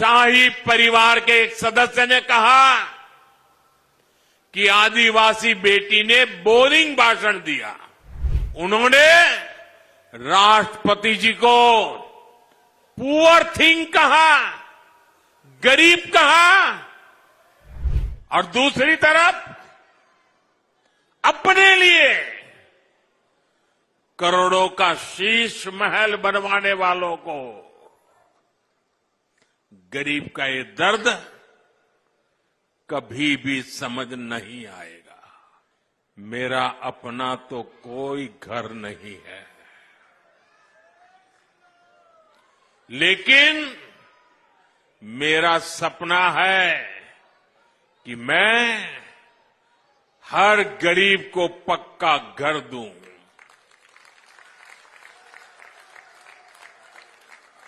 शाही परिवार के एक सदस्य ने कहा कि आदिवासी बेटी ने बोरिंग भाषण दिया। उन्होंने राष्ट्रपति जी को पुअर थिंग कहा, गरीब कहा, और दूसरी तरफ अपने लिए करोड़ों का शीश महल बनवाने वालों को गरीब का ये दर्द कभी भी समझ नहीं आएगा। मेरा अपना तो कोई घर नहीं है, लेकिन मेरा सपना है कि मैं हर गरीब को पक्का घर दूं।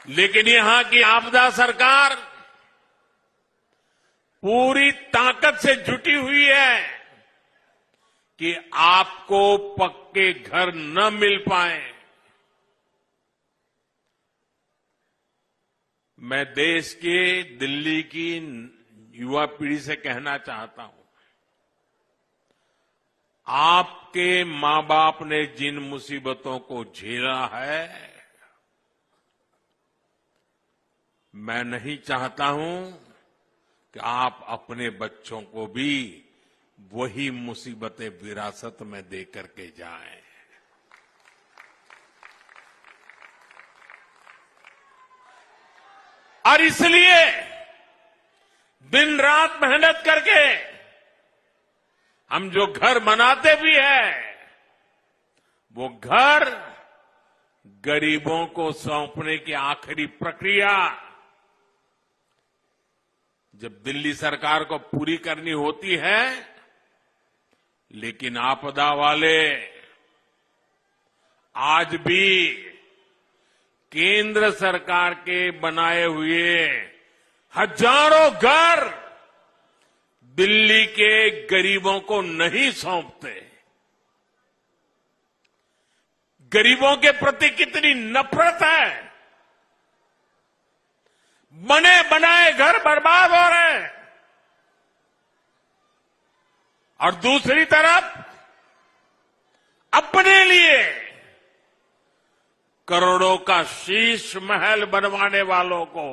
लेकिन यहां की आपदा सरकार पूरी ताकत से जुटी हुई है कि आपको पक्के घर न मिल पाए। मैं देश के, दिल्ली की युवा पीढ़ी से कहना चाहता हूं, आपके मां बाप ने जिन मुसीबतों को झेला है, मैं नहीं चाहता हूं कि आप अपने बच्चों को भी वही मुसीबतें विरासत में दे करके जाएं। और इसलिए दिन रात मेहनत करके हम जो घर बनाते भी हैं, वो घर गरीबों को सौंपने की आखिरी प्रक्रिया जब दिल्ली सरकार को पूरी करनी होती है, लेकिन आपदा वाले आज भी केंद्र सरकार के बनाए हुए हजारों घर दिल्ली के गरीबों को नहीं सौंपते। गरीबों के प्रति कितनी नफरत है। बने बनाए घर बर्बाद हो रहे हैं, और दूसरी तरफ अपने लिए करोड़ों का शीश महल बनवाने वालों को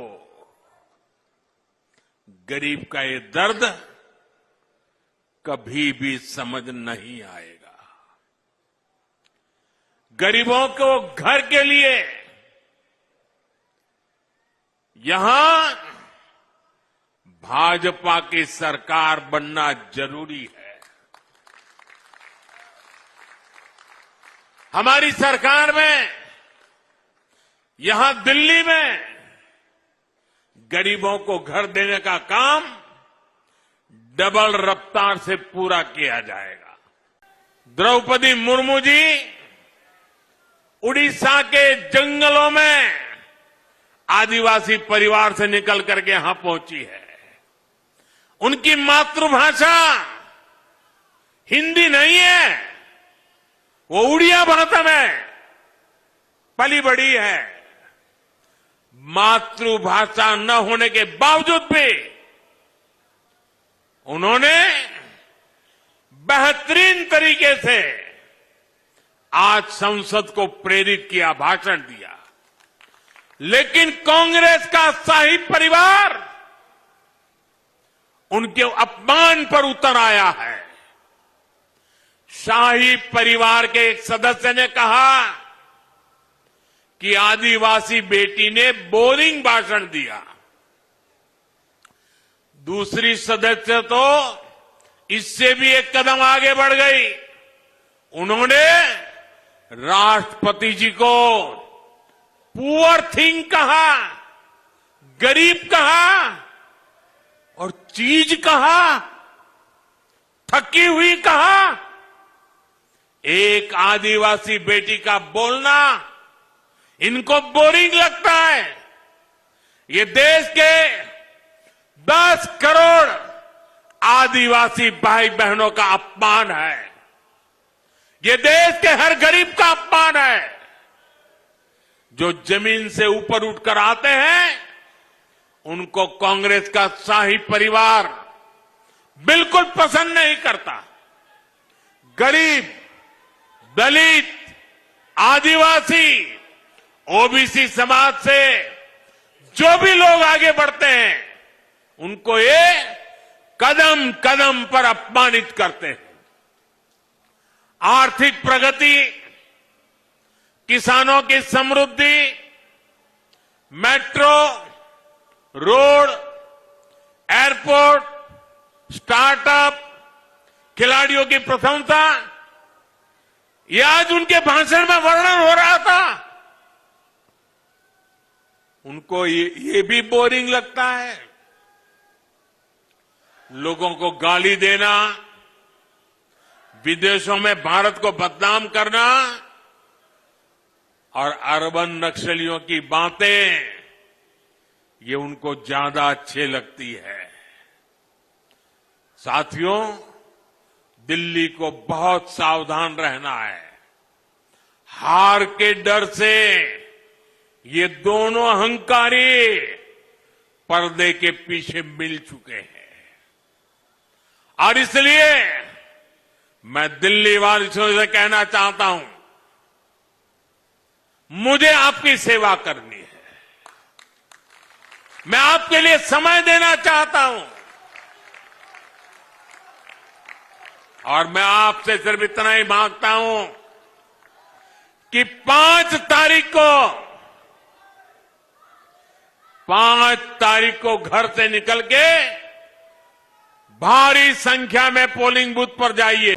गरीब का ये दर्द कभी भी समझ नहीं आएगा। गरीबों को घर के लिए यहां भाजपा की सरकार बनना जरूरी है। हमारी सरकार में यहां दिल्ली में गरीबों को घर देने का काम डबल रफ्तार से पूरा किया जाएगा। द्रौपदी मुर्मू जी उड़ीसा के जंगलों में आदिवासी परिवार से निकल करके यहां पहुंची है। उनकी मातृभाषा हिंदी नहीं है, वो उड़िया भाषा में पली बड़ी है। मातृभाषा न होने के बावजूद भी उन्होंने बेहतरीन तरीके से आज संसद को प्रेरित किया, भाषण दिया। लेकिन कांग्रेस का शाही परिवार उनके अपमान पर उतर आया है। शाही परिवार के एक सदस्य ने कहा कि आदिवासी बेटी ने बोरिंग भाषण दिया। दूसरी सदस्य तो इससे भी एक कदम आगे बढ़ गई। उन्होंने राष्ट्रपति जी को पुअर थिंग कहा, गरीब कहा, और चीज कहा, थकी हुई कहा। एक आदिवासी बेटी का बोलना इनको बोरिंग लगता है। ये देश के 10 करोड़ आदिवासी भाई बहनों का अपमान है। ये देश के हर गरीब का अपमान है। जो जमीन से ऊपर उठकर आते हैं, उनको कांग्रेस का शाही परिवार बिल्कुल पसंद नहीं करता। गरीब, दलित, आदिवासी, ओबीसी समाज से जो भी लोग आगे बढ़ते हैं उनको ये कदम कदम पर अपमानित करते हैं। आर्थिक प्रगति, किसानों की समृद्धि, मेट्रो, रोड, एयरपोर्ट, स्टार्टअप, खिलाड़ियों की प्रशंसा, ये आज उनके भाषण में वर्णन हो रहा था। उनको ये भी बोरिंग लगता है। लोगों को गाली देना, विदेशों में भारत को बदनाम करना और अर्बन नक्सलियों की बातें, ये उनको ज्यादा अच्छी लगती है। साथियों, दिल्ली को बहुत सावधान रहना है। हार के डर से ये दोनों अहंकारी पर्दे के पीछे मिल चुके हैं और इसलिए मैं दिल्ली वासियों से कहना चाहता हूं, मुझे आपकी सेवा करनी है। मैं आपके लिए समय देना चाहता हूं और मैं आपसे सिर्फ इतना ही मांगता हूं कि 5 तारीख को घर से निकल के भारी संख्या में पोलिंग बूथ पर जाइए।